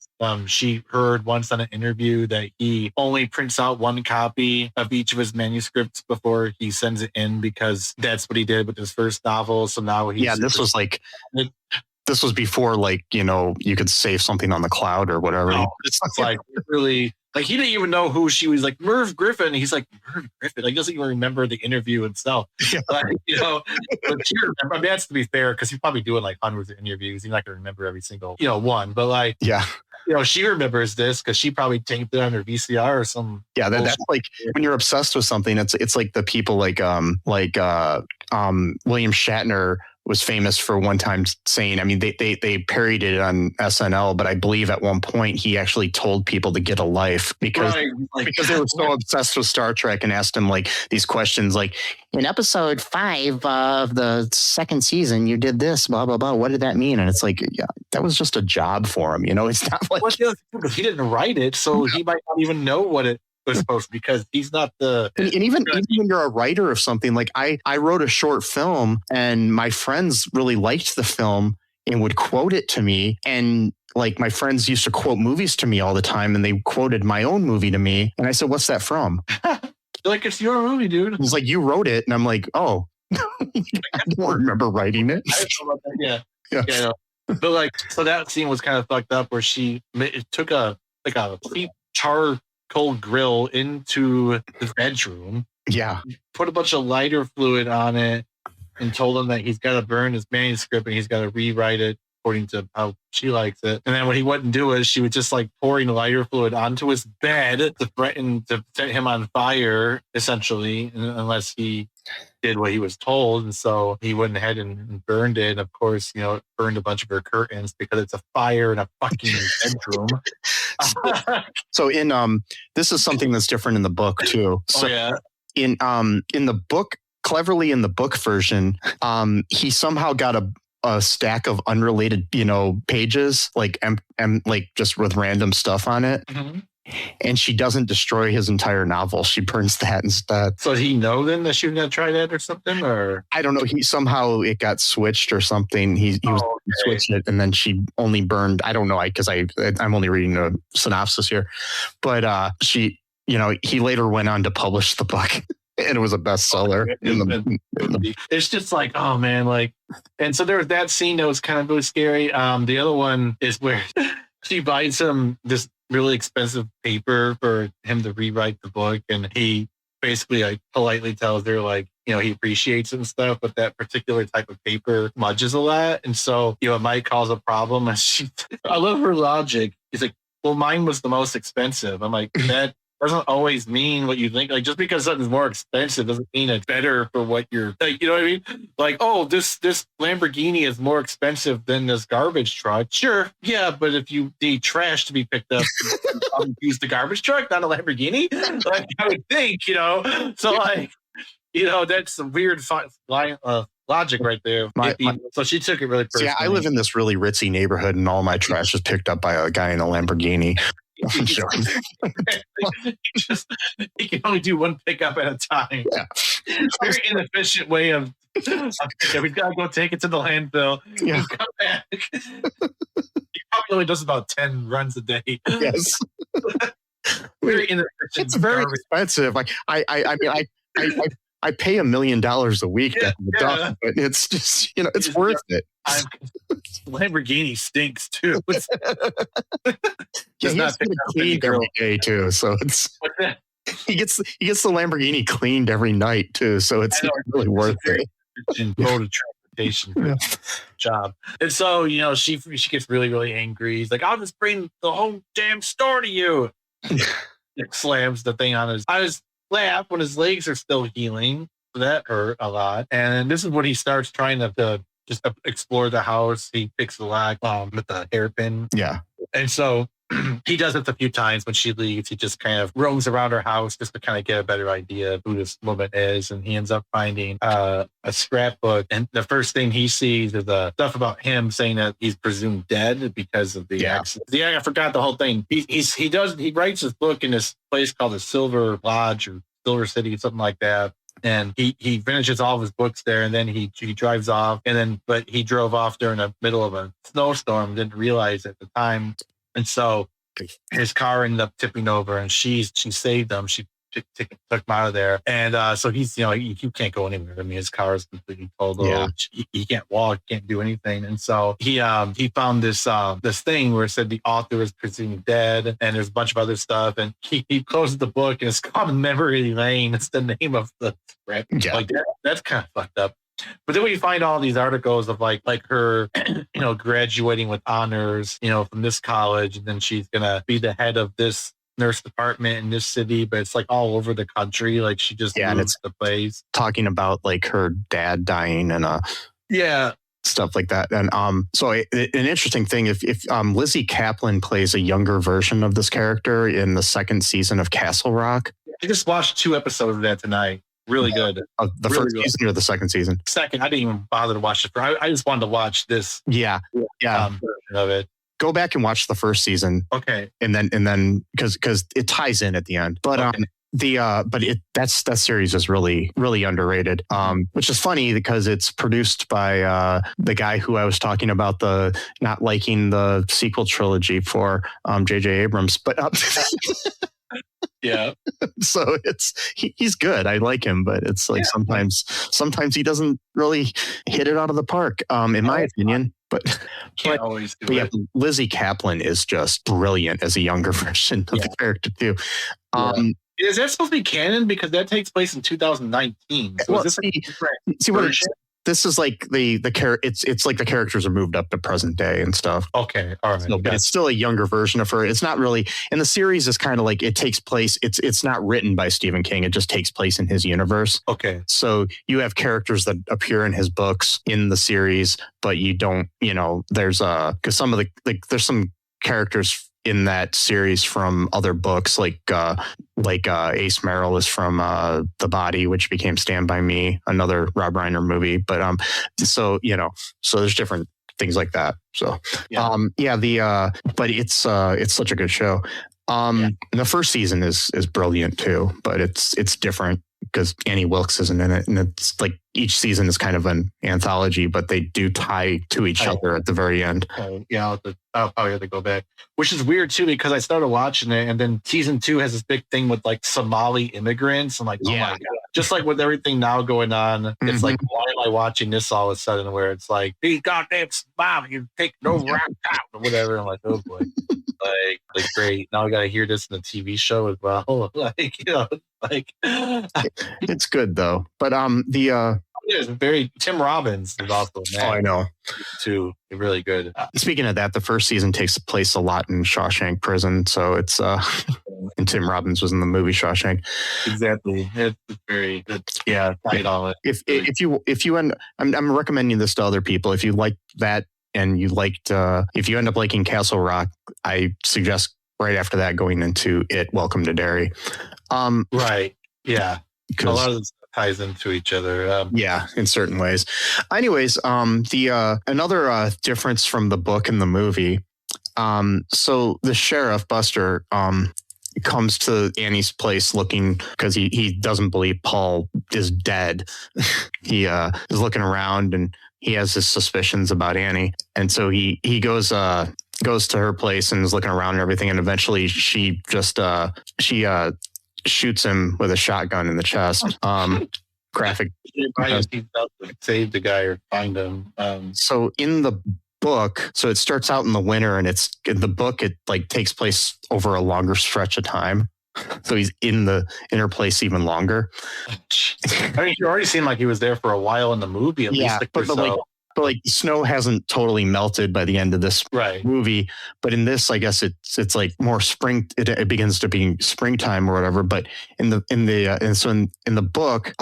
Speaker 5: she heard once on an interview that he only prints out one copy of each of his manuscripts before he sends it in, because that's what he did with his first novel. So now this was before like, you could save something on the cloud or whatever. No, it's like really, like he didn't even know who she was. Like Merv Griffin. He's like, Merv Griffin. Like, doesn't even remember the interview itself. But she remember, that's to be fair, because he's probably doing like hundreds of interviews. He's not going to remember every single, one. But like, she remembers this because she probably taped it on her VCR or some.
Speaker 1: Yeah, that's like when you're obsessed with something. It's like the people like William Shatner was famous for one time saying, I mean, they parodied it on SNL, but I believe at one point he actually told people to get a life because they were so obsessed with Star Trek and asked him like these questions like, in episode 5 of the second season, you did this, blah, blah, blah. What did that mean? And it's like, yeah, that was just a job for him. You know, it's not like
Speaker 5: he didn't write it, so he might not even know what it was supposed to be because he's not the.
Speaker 1: And even when you're a writer of something, like I wrote a short film and my friends really liked the film and would quote it to me. And like my friends used to quote movies to me all the time and they quoted my own movie to me. And I said, what's that from?
Speaker 5: Like, it's your movie, dude.
Speaker 1: It was like, you wrote it. And I'm like, oh, I don't remember writing it.
Speaker 5: I don't know about that. Yeah. But like, so that scene was kind of fucked up where she took a cheap charcoal grill into the bedroom.
Speaker 1: Yeah.
Speaker 5: Put a bunch of lighter fluid on it and told him that he's got to burn his manuscript and he's got to rewrite it according to how she likes it. And then when he wouldn't do it, she was just like pouring lighter fluid onto his bed to threaten to set him on fire, essentially, unless he did what he was told. And so he went ahead and burned it. Of course, you know, it burned a bunch of her curtains because it's a fire in a fucking bedroom.
Speaker 1: So in this is something that's different in the book too. So in the book, cleverly in the book version, he somehow got a stack of unrelated, you know, pages like like just with random stuff on it. Mm-hmm. And she doesn't destroy his entire novel. She burns that instead.
Speaker 5: So he know then that she was going to try that or something, or
Speaker 1: I don't know. He somehow it got switched or something. He switched it, and then she only burned. I don't know. Because I'm only reading a synopsis here, but she, you know, he later went on to publish the book. And it was a bestseller.
Speaker 5: It's just like, oh man, like, and so there was that scene that was kind of really scary. The other one is where she buys him this really expensive paper for him to rewrite the book, and he basically like politely tells her like, you know, he appreciates it and stuff, but that particular type of paper smudges a lot, and so you know it might cause a problem. And I love her logic. He's like, well, mine was the most expensive. I'm like, that doesn't always mean what you think. Like, just because something's more expensive doesn't mean it's better for what you're like, you know what I mean? Like, oh, this Lamborghini is more expensive than this garbage truck. Sure. Yeah. But if you need trash to be picked up, you use the garbage truck, not a Lamborghini. Like, I would think, you know, so like, you know, that's some weird logic right there. So she took it really personally.
Speaker 1: Yeah, I live in this really ritzy neighborhood and all my trash is picked up by a guy in a Lamborghini.
Speaker 5: He can only do one pickup at a time. Yeah. Very inefficient way of we've got to go take it to the landfill. Yeah. And come back. He probably only does about 10 runs a day.
Speaker 1: Yes.
Speaker 5: Very inefficient.
Speaker 1: It's very expensive. Like I mean I pay $1 million a week to the duck, but it's just, you know, it's worth it.
Speaker 5: Lamborghini stinks too.
Speaker 1: He's not cleaned every day too, so it's he gets the Lamborghini cleaned every night too, so it's really worth it.
Speaker 5: Mode of transportation job, and so you know she gets really really angry. He's like, "I'll just bring the whole damn store to you." Slams the thing on his lap when his legs are still healing. So that hurt a lot. And this is when he starts trying to just explore the house. He picks the lock with the hairpin.
Speaker 1: Yeah.
Speaker 5: And so he does it a few times when she leaves. He just kind of roams around her house just to kind of get a better idea of who this woman is. And he ends up finding a scrapbook. And the first thing he sees is the stuff about him saying that he's presumed dead because of the accident. Yeah, I forgot the whole thing. He writes his book in this place called the Silver Lodge or Silver City, something like that. And he finishes all of his books there, and then he drives off. But he drove off during the middle of a snowstorm, didn't realize at the time. And so his car ended up tipping over, and she saved him. She took him out of there. And so he's, you know, you can't go anywhere. I mean, his car is completely totaled. Yeah. He can't walk, can't do anything. And so he found this thing where it said the author is presumed dead, and there's a bunch of other stuff. And he closes the book, and it's called Memory Lane. It's the name of the script. Yeah. Like that's kind of fucked up. But then we find all these articles of like her, you know, graduating with honors, you know, from this college, and then she's gonna be the head of this nurse department in this city, but it's like all over the country. Like she just moves the place.
Speaker 1: Talking about like her dad dying and stuff like that. And so an interesting thing, if Lizzie Kaplan plays a younger version of this character in the second season of Castle Rock.
Speaker 5: I just watched 2 episodes of that tonight. Really good.
Speaker 1: The
Speaker 5: really
Speaker 1: first
Speaker 5: good.
Speaker 1: season or the second season?
Speaker 5: Second, I didn't even bother to watch it. I just wanted to watch this.
Speaker 1: Yeah.
Speaker 5: Version of it.
Speaker 1: Go back and watch the first season.
Speaker 5: Okay.
Speaker 1: And then because it ties in at the end. But
Speaker 5: okay.
Speaker 1: That series is really, really underrated. Which is funny because it's produced by the guy who I was talking about the not liking the sequel trilogy for J.J. Abrams, but
Speaker 5: yeah.
Speaker 1: So he's good. I like him, but it's like sometimes he doesn't really hit it out of the park, in my opinion. But
Speaker 5: can't always do it.
Speaker 1: Yeah, Lizzie Kaplan is just brilliant as a younger version of the character too.
Speaker 5: Is that supposed to be canon? Because that takes place in 2019. So
Speaker 1: well,
Speaker 5: is this
Speaker 1: this is like it's like the characters are moved up to present day and stuff.
Speaker 5: Okay, all right.
Speaker 1: So, but it's still a younger version of her. It's not really, and the series is kind of like it takes place. It's not written by Stephen King. It just takes place in his universe.
Speaker 5: Okay.
Speaker 1: So you have characters that appear in his books in the series, but you don't. There's because some of there's some characters in that series from other books, like Ace Merrill is from The Body, which became Stand By Me, another Rob Reiner movie. But so there's different things like that. So but it's such a good show. And the first season is brilliant too, but it's different because Annie Wilkes isn't in it, and it's like each season is kind of an anthology, but they do tie to each other at the very end.
Speaker 5: I'll probably have to go back, which is weird too, because I started watching it and then season 2 has this big thing with like Somali immigrants. I'm like, oh my God. Just like with everything now going on, it's like, why am I watching this all of a sudden where it's like, these goddamn Somali, you take no rap out or whatever. I'm like, oh boy. like great. Now I got to hear this in the TV show as well.
Speaker 1: It's good though. But
Speaker 5: it's very Tim Robbins is also
Speaker 1: I know
Speaker 5: too. Really good.
Speaker 1: Speaking of that, the first season takes place a lot in Shawshank Prison, so it's and Tim Robbins was in the movie Shawshank.
Speaker 5: Exactly. It's very good. Yeah, tight on it.
Speaker 1: If you end, I'm recommending this to other people. If you like that and you liked, if you end up liking Castle Rock, I suggest right after that going into Welcome to Derry.
Speaker 5: Right. Yeah. A lot of this ties into each other.
Speaker 1: In certain ways. Anyways, the another difference from the book and the movie. So the sheriff Buster comes to Annie's place looking because he doesn't believe Paul is dead. He is looking around and he has his suspicions about Annie, and so he goes to her place and is looking around and everything, and eventually she just shoots him with a shotgun in the chest. Graphic.
Speaker 5: Save the guy or find him.
Speaker 1: So in the book, so it starts out in the winter, and it's in the book. It like takes place over a longer stretch of time. So he's in the inner place even longer.
Speaker 5: I mean, you already seemed like he was there for a while in the movie. At least
Speaker 1: but snow hasn't totally melted by the end of this movie. But in this, I guess it's like more spring. It begins to be springtime or whatever. But in the book,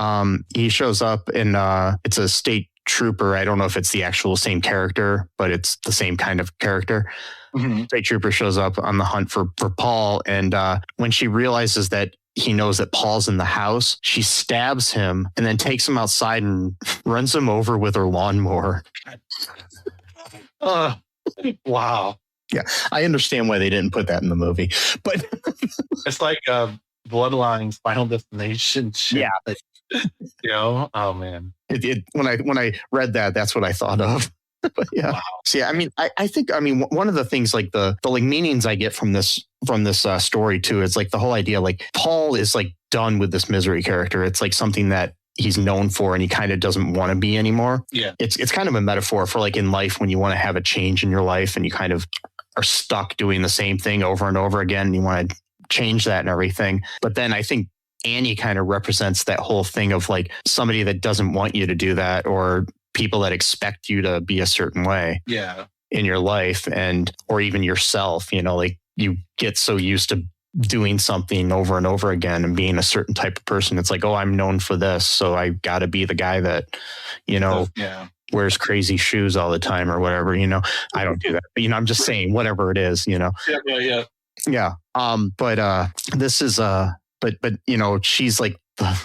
Speaker 1: he shows up and it's a state trooper. I don't know if it's the actual same character, but it's the same kind of character. Mm-hmm. State trooper shows up on the hunt for Paul, and when she realizes that he knows that Paul's in the house, she stabs him and then takes him outside and runs him over with her lawnmower.
Speaker 5: Wow.
Speaker 1: Yeah, I understand why they didn't put that in the movie, but
Speaker 5: it's like Bloodline's Final Destination shit.
Speaker 1: Yeah.
Speaker 5: Oh man.
Speaker 1: When I read that, that's what I thought of. But yeah. Wow. So yeah, I mean, I think one of the things like the like meanings I get from this story too is like the whole idea like Paul is like done with this misery character. It's like something that he's known for and he kind of doesn't want to be anymore.
Speaker 5: Yeah.
Speaker 1: It's kind of a metaphor for like in life when you want to have a change in your life and you kind of are stuck doing the same thing over and over again and you want to change that and everything. But then I think Annie kind of represents that whole thing of like somebody that doesn't want you to do that or people that expect you to be a certain way in your life or even yourself, like you get so used to doing something over and over again and being a certain type of person. It's like, oh, I'm known for this. So I got to be the guy that, wears crazy shoes all the time or whatever, I don't do that, but I'm just saying whatever it is, Yeah. But this is but she's like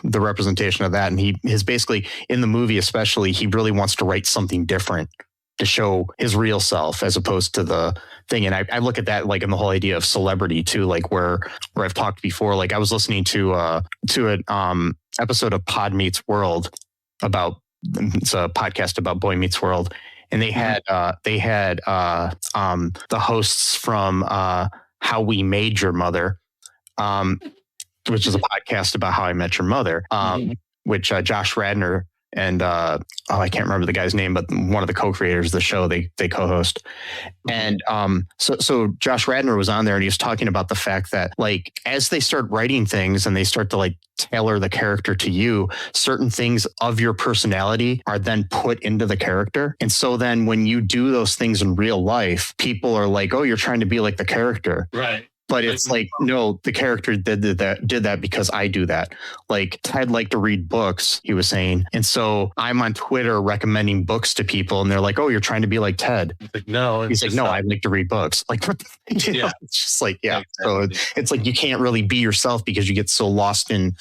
Speaker 1: the representation of that. And he is basically in the movie, especially, he really wants to write something different to show his real self as opposed to the thing. And I look at that like in the whole idea of celebrity too, like where I've talked before, like I was listening to an episode of Pod Meets World it's a podcast about Boy Meets World. And they had the hosts from How We Made Your Mother, which is a podcast about how I met your mother, which Josh Radnor and I can't remember the guy's name, but one of the co-creators of the show, they co-host. And so Josh Radnor was on there, and he was talking about the fact that like as they start writing things and they start to like tailor the character to you, certain things of your personality are then put into the character. And so then when you do those things in real life, people are like, oh, you're trying to be like the character.
Speaker 5: Right.
Speaker 1: But it's like, no, the character did that because I do that. Like Ted liked to read books, he was saying. And so I'm on Twitter recommending books to people, and they're like, oh, you're trying to be like Ted.
Speaker 5: He's like, no.
Speaker 1: He's like, no, I like to read books. Like, it's just like, yeah. Exactly. So it's like you can't really be yourself because you get so lost in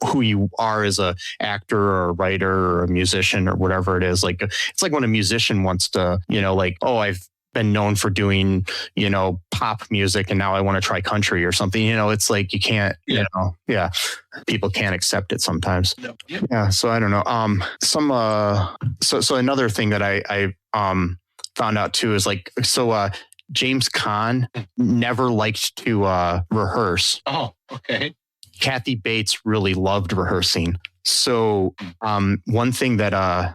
Speaker 1: who you are as a actor or a writer or a musician or whatever it is. Like, it's like when a musician wants to, like, oh, I've been known for doing, pop music, and now I want to try country or something. It's like you can't, people can't accept it sometimes. No. Yeah. So I don't know. So another thing that I found out too is like, James Caan never liked to rehearse.
Speaker 5: Oh, okay.
Speaker 1: Kathy Bates really loved rehearsing. So one thing that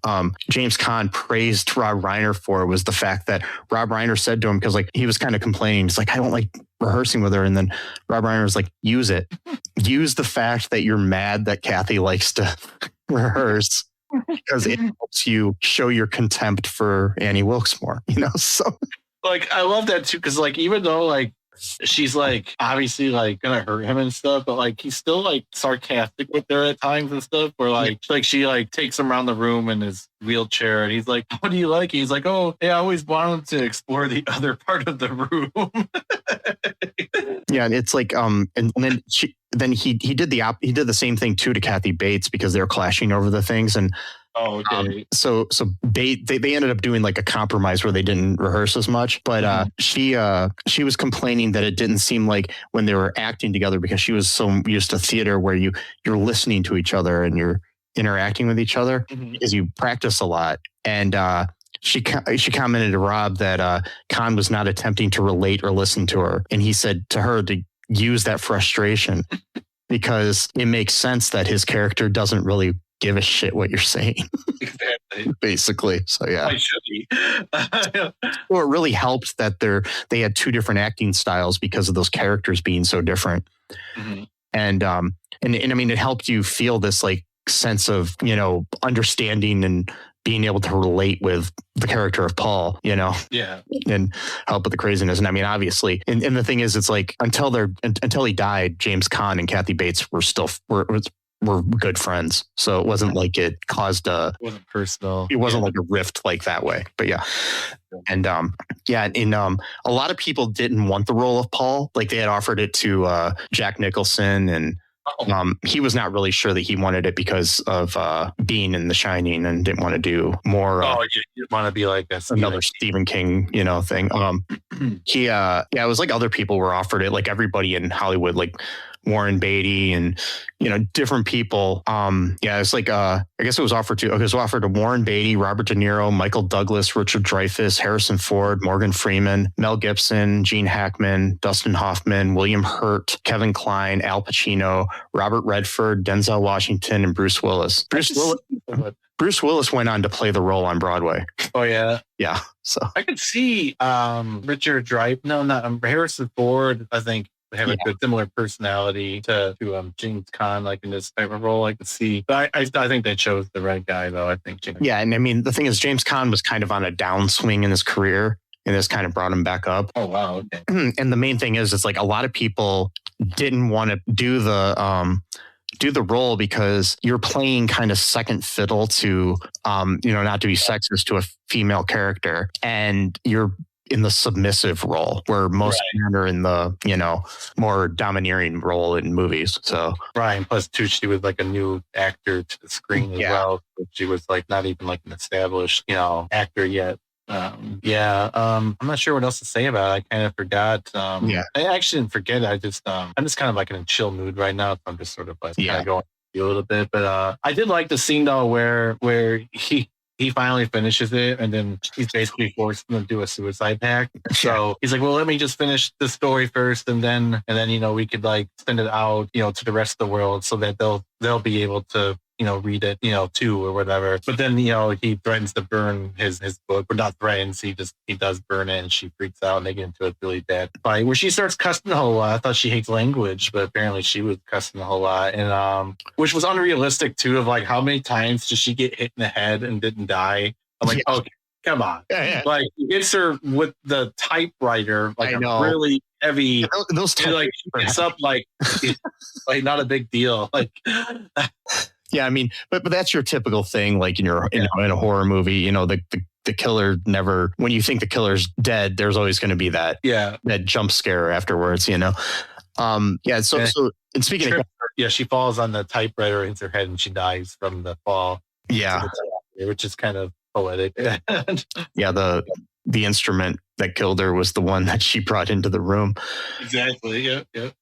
Speaker 1: James Caan praised Rob Reiner for was the fact that Rob Reiner said to him, because like he was kind of complaining, he's like, I don't like rehearsing with her. And then Rob Reiner was like, use it. Use the fact that you're mad that Kathy likes to rehearse, because it helps you show your contempt for Annie Wilkes more, So
Speaker 5: like I love that too, because like even though like she's like obviously like gonna hurt him and stuff, but like he's still like sarcastic with her at times and stuff, where like she like takes him around the room in his wheelchair, and he's like, what do you like? He's like, oh yeah, I always wanted to explore the other part of the room.
Speaker 1: Yeah, and it's like and then he did the same thing too to Kathy Bates, because they're clashing over the things. And
Speaker 5: oh, okay.
Speaker 1: So they ended up doing like a compromise where they didn't rehearse as much, but she was complaining that it didn't seem like when they were acting together, because she was so used to theater where you're listening to each other and you're interacting with each other, because you practice a lot. And she commented to Rob that Caan was not attempting to relate or listen to her, and he said to her to use that frustration because it makes sense that his character doesn't really give a shit what you're saying. Exactly. Basically. So yeah.
Speaker 5: I should be.
Speaker 1: Well, it really helped that they had two different acting styles because of those characters being so different. Mm-hmm. And I mean, it helped you feel this like sense of, understanding and being able to relate with the character of Paul, Yeah. And help with the craziness. And I mean, obviously, and the thing is, it's like until he died, James Caan and Kathy Bates were good friends. So it wasn't like it caused it wasn't personal. It wasn't like a rift like that way, but yeah. And a lot of people didn't want the role of Paul. Like they had offered it to Jack Nicholson, and he was not really sure that he wanted it because of being in The Shining and didn't want to do more.
Speaker 5: You want to be like
Speaker 1: another Stephen King, thing. It was like other people were offered it, like everybody in Hollywood, like Warren Beatty and different people. It's like I guess it was offered to Warren Beatty, Robert De Niro, Michael Douglas, Richard Dreyfuss, Harrison Ford, Morgan Freeman, Mel Gibson, Gene Hackman, Dustin Hoffman, William Hurt, Kevin Kline, Al Pacino, Robert Redford, Denzel Washington, and Bruce Willis. Bruce Willis went on to play the role on Broadway.
Speaker 5: Oh yeah.
Speaker 1: Yeah. So
Speaker 5: I could see Richard Dreyfuss. No, not Harrison Ford. I think they have a good similar personality to James Caan, like in this type of role. I could see, but I think they chose the right guy though. I think.
Speaker 1: Yeah, and I mean the thing is, James Caan was kind of on a downswing in his career, and this kind of brought him back up.
Speaker 5: Oh wow! Okay.
Speaker 1: And the main thing is, it's like a lot of people didn't want to do the do the role because you're playing kind of second fiddle to, not to be sexist, to a female character, and you're in the submissive role where most men are in the, more domineering role in movies. So
Speaker 5: Brian, plus too, she was like a new actor to the screen as well. She was like not even like an established, actor yet. I'm not sure what else to say about it. I kind of forgot. I actually didn't forget it. I'm just kind of like in a chill mood right now. So I'm just sort of like kind of going a little bit. But I did like the scene though where he finally finishes it, and then he's basically forced him to do a suicide pact. So he's like, well, let me just finish the story first, and then we could like send it out, to the rest of the world so that they'll be able to read it, too, or whatever. But then, he threatens to burn his book, but not threatens. He does burn it, and she freaks out, and they get into a really bad fight where she starts cussing a whole lot. I thought she hates language, but apparently she was cussing a whole lot, and which was unrealistic too. Of like, how many times did she get hit in the head and didn't die? I'm like, okay, come on. Like, he hits her with the typewriter, like a really heavy.
Speaker 1: Those
Speaker 5: like it's up like not a big deal. Like.
Speaker 1: Yeah, I mean, but that's your typical thing, like in a horror movie, the killer never, when you think the killer's dead, there's always going to be that jump scare afterwards, So and speaking of,
Speaker 5: she falls on the typewriter, hits her head, and she dies from the fall.
Speaker 1: Yeah,
Speaker 5: which is kind of poetic.
Speaker 1: The instrument that killed her was the one that she brought into the room.
Speaker 5: Exactly. Yeah.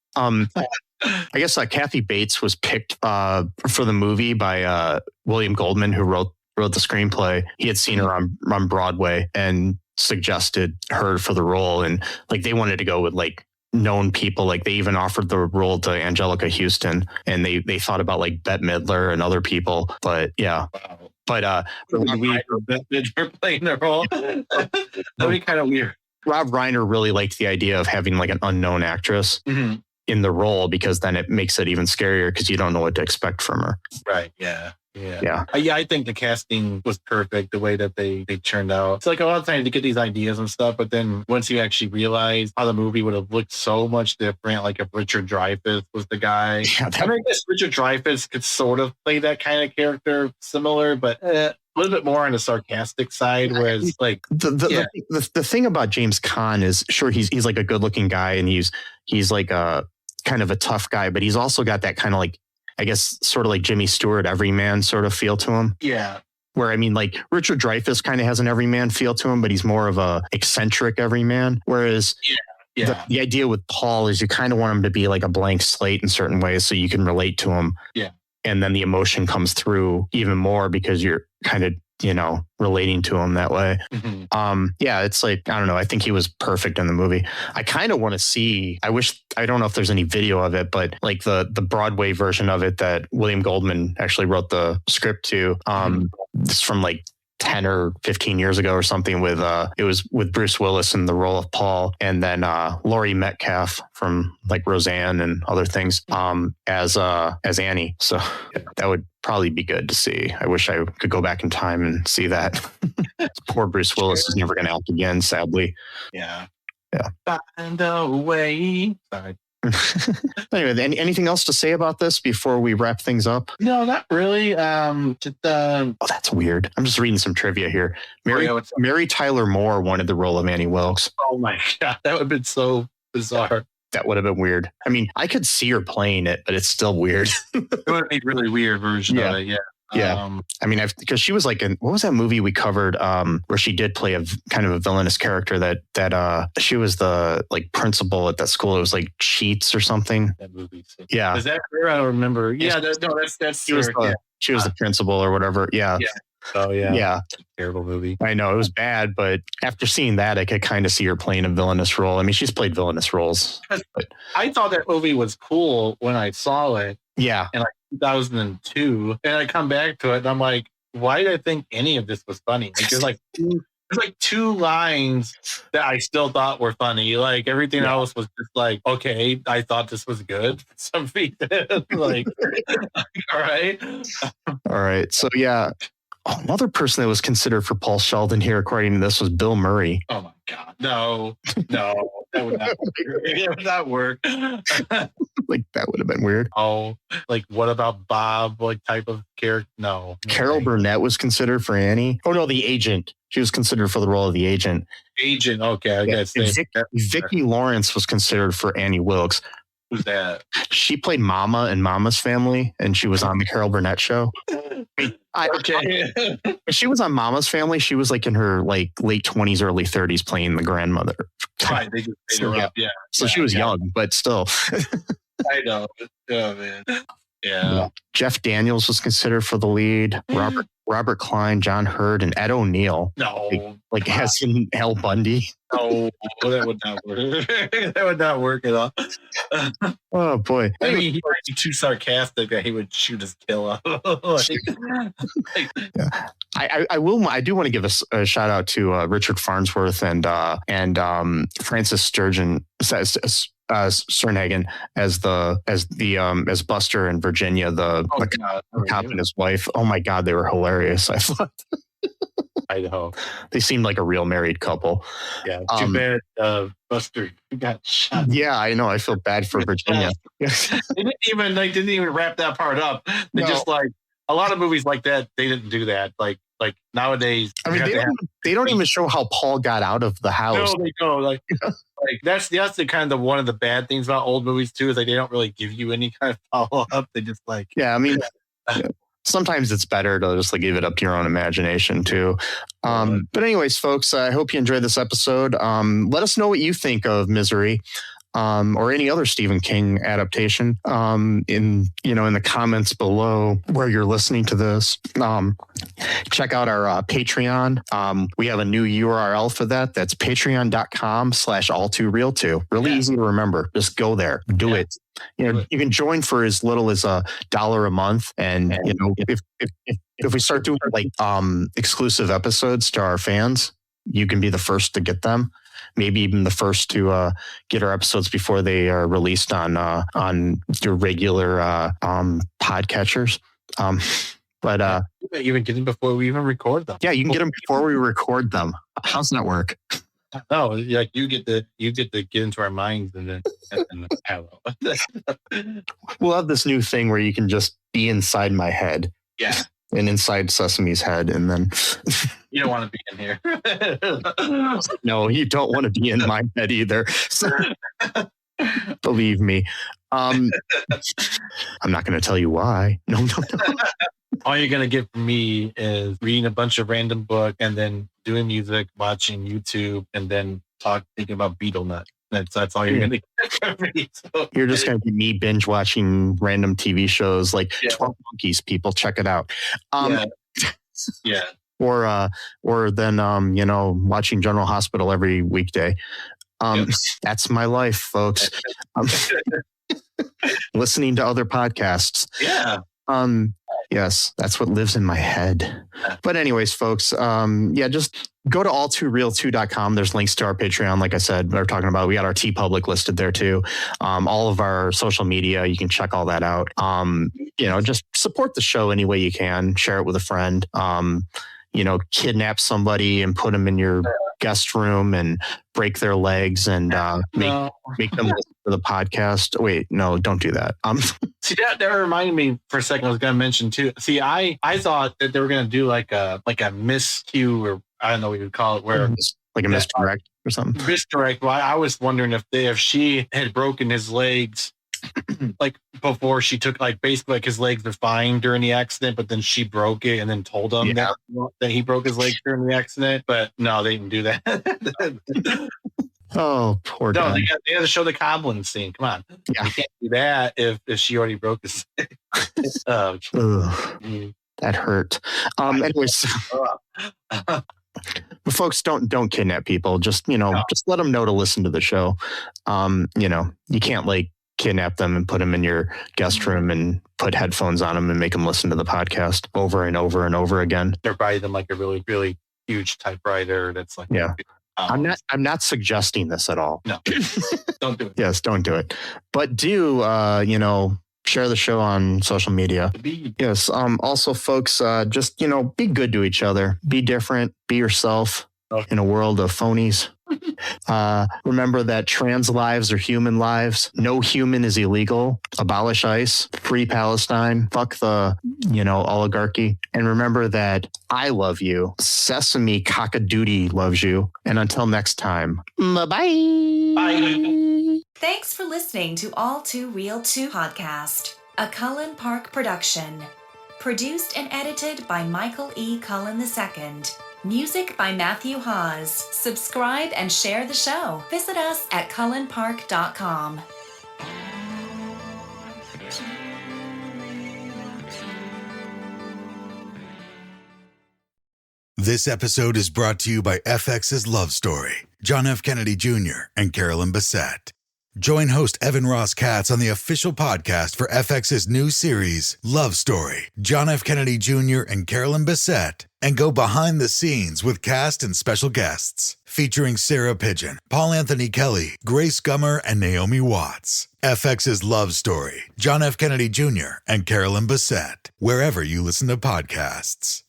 Speaker 1: I guess Kathy Bates was picked for the movie by William Goldman, who wrote the screenplay. He had seen her on Broadway and suggested her for the role, and like they wanted to go with like known people. Like they even offered the role to Angelica Houston, and they thought about like Bette Midler and other people. But yeah. Wow. But
Speaker 5: Bette Midler playing the role. That'd be kind of weird.
Speaker 1: Rob Reiner really liked the idea of having like an unknown actress in the role, because then it makes it even scarier because you don't know what to expect from her.
Speaker 5: Right. Yeah. I think the casting was perfect, the way that they turned out. It's like a lot of times to get these ideas and stuff, but then once you actually realize how the movie would have looked so much different, like if Richard Dreyfuss was the guy. I guess Richard Dreyfuss could sort of play that kind of character similar, but a little bit more on the sarcastic side, whereas like
Speaker 1: the thing about James Caan is, sure, he's like a good looking guy, and he's like a kind of a tough guy, but he's also got that kind of like, I guess, sort of like Jimmy Stewart everyman sort of feel to him.
Speaker 5: Yeah.
Speaker 1: Where, I mean, like Richard Dreyfuss kind of has an everyman feel to him, but he's more of a eccentric everyman. Whereas the idea with Paul is you kind of want him to be like a blank slate in certain ways so you can relate to him.
Speaker 5: Yeah.
Speaker 1: And then the emotion comes through even more because you're kind of, relating to him that way. It's like, I don't know. I think he was perfect in the movie. I kind of want to see, I don't know if there's any video of it, but like the Broadway version of it that William Goldman actually wrote the script to, this from like 10 or 15 years ago or something, with it was with Bruce Willis in the role of Paul, and then Laurie Metcalf from like Roseanne and other things as Annie. So that would probably be good to see. I wish I could go back in time and see that. Poor Bruce Willis is never going to act again, sadly.
Speaker 5: Yeah. Find a way. Sorry.
Speaker 1: Anyway, anything else to say about this before we wrap things up?
Speaker 5: No, not really. Oh,
Speaker 1: that's weird. I'm just reading some trivia here. Mary Tyler Moore wanted the role of Annie Wilkes.
Speaker 5: Oh my God, that would have been so bizarre.
Speaker 1: That would have been weird. I mean, I could see her playing it, but it's still weird.
Speaker 5: It would be a really weird version of it. Yeah.
Speaker 1: Yeah. I mean, because she was like what was that movie we covered where she did play a kind of a villainous character that she was the like principal at that school. It was like Cheats or something.
Speaker 5: That movie.
Speaker 1: Yeah.
Speaker 5: Is that her? I don't remember. Yeah. That's
Speaker 1: she was the principal or whatever. Yeah.
Speaker 5: Oh yeah.
Speaker 1: Yeah.
Speaker 5: Terrible movie.
Speaker 1: I know it was bad, but after seeing that, I could kind of see her playing a villainous role. I mean, she's played villainous roles. But
Speaker 5: I thought that movie was cool when I saw it.
Speaker 1: Yeah.
Speaker 5: In like 2002, and I come back to it, and I'm like, why did I think any of this was funny? Like, there's like two lines that I still thought were funny. Like everything else was just like, okay, I thought this was good. Some feet, like, all right.
Speaker 1: So yeah. Another person that was considered for Paul Sheldon here, according to this, was Bill Murray.
Speaker 5: Oh my God. No, that would not work. It would not work.
Speaker 1: Like that would have been weird.
Speaker 5: Oh, like what about Bob? Like type of character? No.
Speaker 1: Carol Burnett was considered for Annie. Oh no, the agent. She was considered for the role of the agent.
Speaker 5: Agent. Okay, I guess.
Speaker 1: Vicki Lawrence was considered for Annie Wilkes.
Speaker 5: Who's that?
Speaker 1: She played Mama in Mama's Family, and she was on the Carol Burnett show. When she was on Mama's Family, she was like in her like late 20s, early 30s, playing the grandmother.
Speaker 5: Right, they just made her up. Yeah.
Speaker 1: So she was young, but still.
Speaker 5: I know. Oh man. Yeah.
Speaker 1: Jeff Daniels was considered for the lead. Robert Klein, John Hurd, and Ed O'Neill.
Speaker 5: No.
Speaker 1: Like as in Al Bundy.
Speaker 5: No, that would not work. That would not work at all.
Speaker 1: Oh boy.
Speaker 5: I mean, he might be too sarcastic that he would shoot his kill off.
Speaker 1: Yeah. I do want to give a shout out to Richard Farnsworth and Francis Sturgeon Sternhagen as Buster and Virginia, the cop and his wife. Oh my God, they were hilarious. I thought.
Speaker 5: I know.
Speaker 1: They seemed like a real married couple.
Speaker 5: Yeah. Too bad Buster got shot.
Speaker 1: Yeah, I know. I feel bad for Virginia.
Speaker 5: They didn't even wrap that part up. They just like a lot of movies like that. They didn't do that. Like nowadays.
Speaker 1: I mean, they don't even show how Paul got out of the house.
Speaker 5: No, they don't. Like that's the kind of one of the bad things about old movies too, is like they don't really give you any kind of follow up. They just like
Speaker 1: I mean. Sometimes it's better to just like give it up to your own imagination too. But anyways, folks, I hope you enjoyed this episode. Let us know what you think of Misery. Or any other Stephen King adaptation in the comments below where you're listening to this. Check out our Patreon. We have a new URL for that. That's patreon.com/all2real2. Really easy to remember. Just go there. Do it. You can join for as little as $1 a month. And if we start doing like exclusive episodes to our fans, you can be the first to get them. Maybe even the first to get our episodes before they are released on your regular podcatchers. But
Speaker 5: even get them before we even record them.
Speaker 1: Yeah, you can get them before we record them. How's that work?
Speaker 5: No, like you get to get into our minds and then I don't know.
Speaker 1: We'll have this new thing where you can just be inside my head.
Speaker 5: Yeah.
Speaker 1: And inside Sesame's head, and then
Speaker 5: you don't want to be in here.
Speaker 1: No, you don't want to be in my head either. So, believe me. I'm not going to tell you why. No.
Speaker 5: All you're going to get from me is reading a bunch of random book and then doing music, watching YouTube, and then thinking about beetle nut. That's all you're going to get from me. So. You're
Speaker 1: just going to be me binge watching random TV shows like 12 Monkeys. People, check it out.
Speaker 5: Yeah.
Speaker 1: Or then watching General Hospital every weekday. That's my life, folks. Listening to other podcasts.
Speaker 5: Yeah.
Speaker 1: Yes, that's what lives in my head. But anyways, folks, just go to all2real2.com. There's links to our Patreon. Like I said, we're talking about, we got our TeePublic listed there too. All of our social media, you can check all that out. Just support the show any way you can. Share it with a friend. Kidnap somebody and put them in your guest room and break their legs and make them listen to the podcast. Wait, no, don't do that.
Speaker 5: See, that reminded me for a second. I was going to mention too. See, I thought that they were going to do like a miscue, or I don't know what you would call it, where
Speaker 1: like a misdirect or something.
Speaker 5: Misdirect. Well, I was wondering if she had broken his legs. Like before she took, like basically like his legs were fine during the accident, but then she broke it and then told him that he broke his legs during the accident. But no, they didn't do that.
Speaker 1: Oh, poor guy.
Speaker 5: No, they had to show the Coblin scene. Come on. Yeah. You can't do that if she already broke his
Speaker 1: that hurt. Anyways. Folks, don't kidnap people. Just let them know to listen to the show. You can't like kidnap them and put them in your guest room and put headphones on them and make them listen to the podcast over and over and over again.
Speaker 5: They're buying them like a really, really huge typewriter. That's like,
Speaker 1: I'm not suggesting this at all.
Speaker 5: No, don't do it.
Speaker 1: Yes, don't do it. But do, share the show on social media. Yes. Also, folks, just, be good to each other. Be different. Be yourself in a world of phonies. Remember that trans lives are human lives. No human is illegal. Abolish ICE. Free Palestine. Fuck the, oligarchy. And remember that I love you. Sesame Cockadoodie loves you. And until next time, bye-bye.
Speaker 5: Bye.
Speaker 6: Thanks for listening to All Too Real 2 podcast, a Cullen Park production. Produced and edited by Michael E. Cullen II. Music by Matthew Hawes. Subscribe and share the show. Visit us at cullenpark.com.
Speaker 7: This episode is brought to you by FX's Love Story, John F. Kennedy Jr. and Carolyn Bessette. Join host Evan Ross Katz on the official podcast for FX's new series, Love Story, John F. Kennedy Jr. and Carolyn Bessette, and go behind the scenes with cast and special guests, featuring Sarah Pigeon, Paul Anthony Kelly, Grace Gummer, and Naomi Watts. FX's Love Story, John F. Kennedy Jr. and Carolyn Bessette, wherever you listen to podcasts.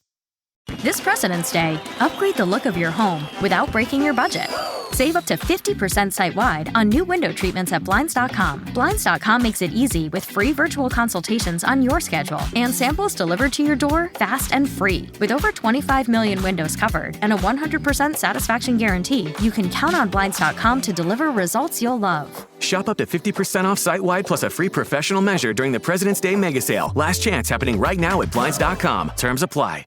Speaker 8: This President's Day, upgrade the look of your home without breaking your budget. Save up to 50% site-wide on new window treatments at Blinds.com. Blinds.com makes it easy with free virtual consultations on your schedule and samples delivered to your door fast and free. With over 25 million windows covered and a 100% satisfaction guarantee, you can count on Blinds.com to deliver results you'll love.
Speaker 9: Shop up to 50% off site-wide plus a free professional measure during the President's Day mega sale. Last chance happening right now at Blinds.com. Terms apply.